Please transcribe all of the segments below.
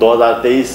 2023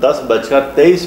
10:23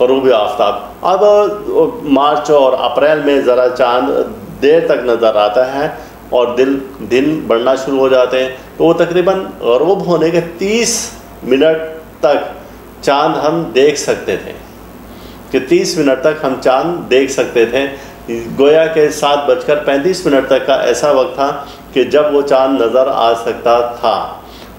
غروب آفتاب. اب مارچ اور اپریل میں ذرا چاند دیر تک نظر آتا ہے اور دن بڑھنا شروع ہو جاتے ہیں، تو وہ تقریباً غروب ہونے کے 30 منٹ تک چاند ہم دیکھ سکتے تھے، کہ 30 منٹ تک ہم چاند دیکھ سکتے تھے. گویا کہ 7:35 تک کا ایسا وقت تھا کہ جب وہ چاند نظر آ سکتا تھا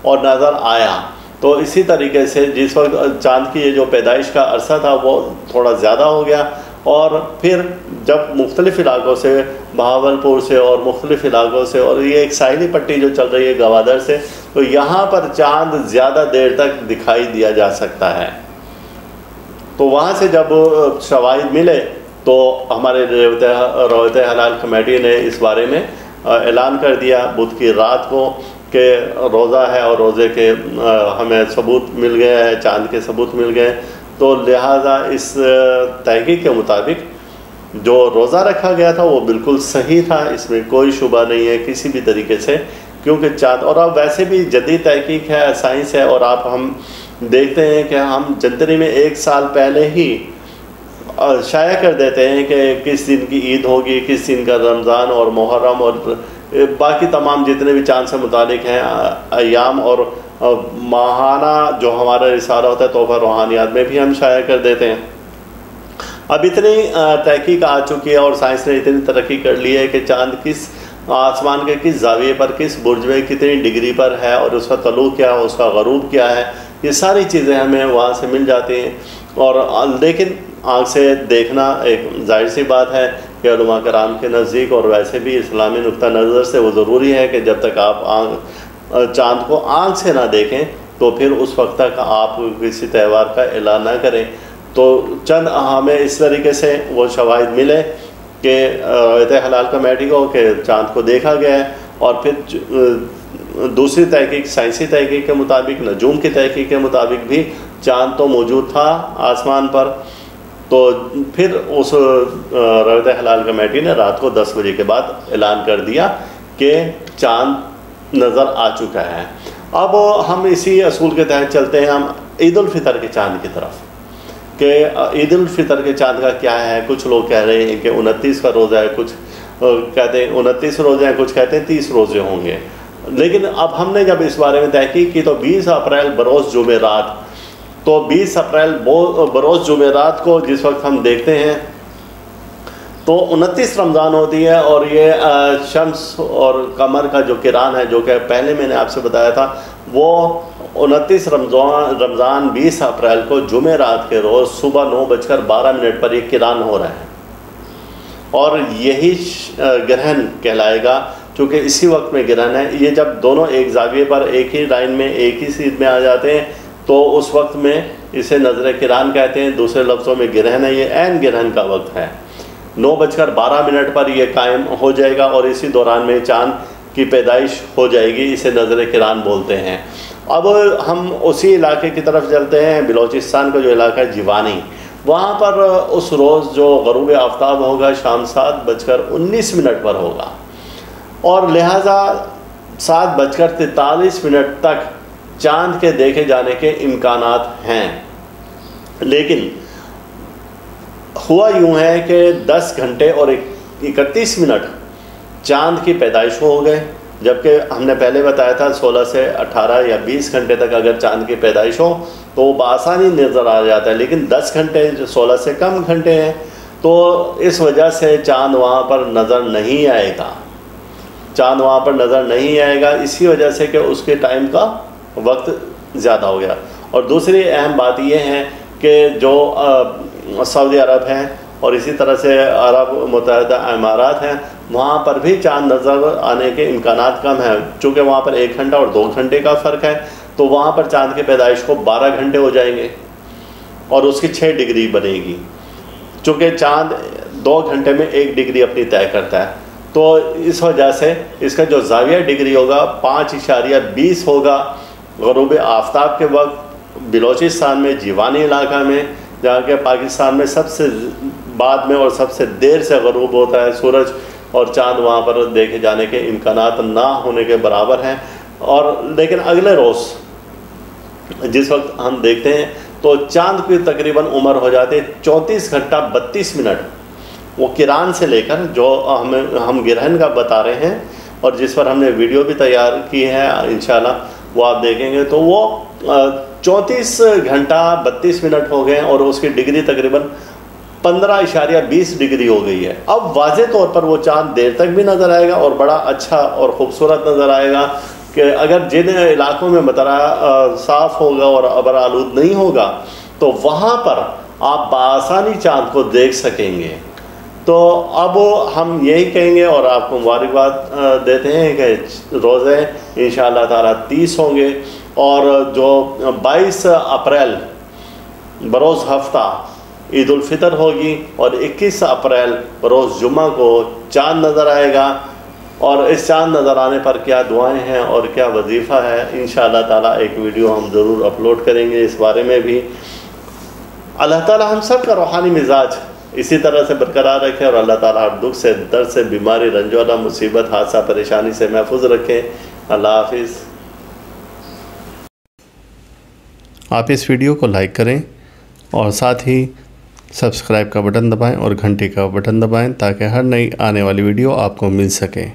اور نظر آیا. تو اسی طریقے سے جس وقت چاند کی یہ جو پیدائش کا عرصہ تھا وہ تھوڑا زیادہ ہو گیا، اور پھر جب مختلف علاقوں سے، بہاولپور سے اور مختلف علاقوں سے، اور یہ ایک ساحلی پٹی جو چل رہی ہے گوادر سے، تو یہاں پر چاند زیادہ دیر تک دکھائی دیا جا سکتا ہے. تو وہاں سے جب شواہد ملے تو ہمارے روایت حلال کمیٹی نے اس بارے میں اعلان کر دیا بدھ کی رات کو کہ روزہ ہے اور روزے کے ہمیں ثبوت مل گئے ہیں، چاند کے ثبوت مل گئے. تو لہٰذا اس تحقیق کے مطابق جو روزہ رکھا گیا تھا وہ بالکل صحیح تھا، اس میں کوئی شبہ نہیں ہے کسی بھی طریقے سے، کیونکہ چاند، اور اب ویسے بھی جدید تحقیق ہے، سائنس ہے، اور ہم دیکھتے ہیں کہ ہم جنتری میں 1 سال پہلے ہی شائع کر دیتے ہیں کہ کس دن کی عید ہوگی، کس دن کا رمضان اور محرم اور باقی تمام جتنے بھی چاند سے متعلق ہیں ایام، اور ماہانہ جو ہمارا رسالہ ہوتا ہے تحفہ روحانیات میں بھی ہم شائع کر دیتے ہیں. اب اتنی تحقیق آ چکی ہے اور سائنس نے اتنی ترقی کر لی ہے کہ چاند کس آسمان کے کس زاویے پر، کس برج میں کتنی ڈگری پر ہے، اور اس کا طلوع کیا ہے، اس کا غروب کیا ہے، یہ ساری چیزیں ہمیں وہاں سے مل جاتی ہیں. اور لیکن آنکھ سے دیکھنا ایک ظاہر سی بات ہے کہ علماء کرام کے نزدیک، اور ویسے بھی اسلامی نقطہ نظر سے وہ ضروری ہے کہ جب تک آپ چاند کو آنکھ سے نہ دیکھیں تو پھر اس وقت تک آپ کسی تہوار کا اعلان نہ کریں. تو چند ہمیں اس طریقے سے وہ شواہد ملے کہ روایت حلال کمیٹی کو کہ چاند کو دیکھا گیا ہے، اور پھر دوسری تحقیق، سائنسی تحقیق کے مطابق، نجوم کی تحقیق کے مطابق بھی چاند تو موجود تھا آسمان پر. تو پھر اس روایت حلال کمیٹی نے رات کو 10 بجے کے بعد اعلان کر دیا کہ چاند نظر آ چکا ہے. اب ہم اسی اصول کے تحت چلتے ہیں ہم عید الفطر کے چاند کی طرف، کہ عید الفطر کے چاند کا کیا ہے. کچھ لوگ کہہ رہے ہیں کہ 29 کا روزہ ہے، کچھ کہتے ہیں 29 روزے ہیں، کچھ کہتے ہیں 30 روزے ہوں گے. لیکن اب ہم نے جب اس بارے میں تحقیق کی تو 20 اپریل بروز جمعرات، تو 20 اپریل بروز جمعرات کو جس وقت ہم دیکھتے ہیں تو 29 رمضان ہوتی ہے، اور یہ شمس اور قمر کا جو کران ہے، جو کہ پہلے میں نے آپ سے بتایا تھا، وہ 29 رمضان 20 اپریل کو جمعرات کے روز صبح 9:12 پر یہ کران ہو رہا ہے، اور یہی گرہن کہلائے گا چونکہ اسی وقت میں گرہن ہے. یہ جب دونوں ایک زاویے پر ایک ہی لائن میں ایک ہی سیدھ میں آ جاتے ہیں تو اس وقت میں اسے نظر کران کہتے ہیں. دوسرے لفظوں میں گرہن ہے، یہ عین گرہن کا وقت ہے. 9:12 پر یہ قائم ہو جائے گا، اور اسی دوران میں چاند کی پیدائش ہو جائے گی، اسے نظر کران بولتے ہیں. اب ہم اسی علاقے کی طرف چلتے ہیں، بلوچستان کا جو علاقہ ہے جیوانی، وہاں پر اس روز جو غروب آفتاب ہوگا شام 7:19 پر ہوگا، اور لہٰذا 7:43 تک چاند کے دیکھے جانے کے امکانات ہیں. لیکن ہوا یوں ہے کہ 10 گھنٹے اور 31 منٹ چاند کی پیدائش ہو گئے، جبکہ ہم نے پہلے بتایا تھا 16 سے 18 یا 20 گھنٹے تک اگر چاند کی پیدائش ہو تو وہ بآسانی نظر آ جاتا ہے. لیکن 10 گھنٹے 16 سے کم گھنٹے ہیں، تو اس وجہ سے چاند وہاں پر نظر نہیں آئے گا. چاند وہاں پر نظر نہیں آئے گا اسی وجہ سے کہ اس کے ٹائم کا وقت زیادہ ہو گیا. اور دوسری اہم بات یہ ہے کہ جو سعودی عرب ہیں اور اسی طرح سے عرب متحدہ امارات ہیں، وہاں پر بھی چاند نظر آنے کے امکانات کم ہیں، چونکہ وہاں پر 1 گھنٹہ اور 2 گھنٹے کا فرق ہے. تو وہاں پر چاند کی پیدائش کو 12 گھنٹے ہو جائیں گے اور اس کی 6 ڈگری بنے گی، چونکہ چاند 2 گھنٹے میں 1 ڈگری اپنی طے کرتا ہے. تو اس وجہ سے اس کا جو زاویہ ڈگری ہوگا 5.20 ہوگا غروب آفتاب کے وقت بلوچستان میں جیوانی علاقہ میں، جہاں کہ پاکستان میں سب سے بعد میں اور سب سے دیر سے غروب ہوتا ہے سورج، اور چاند وہاں پر دیکھے جانے کے امکانات نہ ہونے کے برابر ہیں. اور لیکن اگلے روز جس وقت ہم دیکھتے ہیں تو چاند کی تقریباً عمر ہو جاتی ہے 34 گھنٹہ 32 منٹ وہ کران سے لے کر جو ہم گرہن کا بتا رہے ہیں اور جس پر ہم نے ویڈیو بھی تیار کی ہے انشاءاللہ وہ آپ دیکھیں گے تو وہ 34 گھنٹہ 32 منٹ ہو گئے اور اس کی ڈگری تقریباً 15.20 ڈگری ہو گئی ہے. اب واضح طور پر وہ چاند دیر تک بھی نظر آئے گا اور بڑا اچھا اور خوبصورت نظر آئے گا کہ اگر جن علاقوں میں مطلع صاف ہوگا اور ابر آلود نہیں ہوگا تو وہاں پر آپ بآسانی چاند کو دیکھ سکیں گے. تو اب ہم یہی کہیں گے اور آپ کو مبارکباد دیتے ہیں کہ روزے انشاءاللہ تعالیٰ 30 ہوں گے اور جو 22 اپریل بروز ہفتہ عید الفطر ہوگی اور 21 اپریل بروز جمعہ کو چاند نظر آئے گا. اور اس چاند نظر آنے پر کیا دعائیں ہیں اور کیا وظیفہ ہے انشاءاللہ تعالیٰ ایک ویڈیو ہم ضرور اپلوڈ کریں گے اس بارے میں بھی. اللہ تعالیٰ ہم سب کا روحانی مزاج اسی طرح سے برقرار رکھے اور اللہ تعالیٰ ہر دکھ سے درد سے بیماری رنج و مصیبت حادثہ پریشانی سے محفوظ رکھے. اللہ حافظ. آپ اس ویڈیو کو لائک کریں اور ساتھ ہی سبسکرائب کا بٹن دبائیں اور گھنٹی کا بٹن دبائیں تاکہ ہر نئی آنے والی ویڈیو آپ کو مل سکے.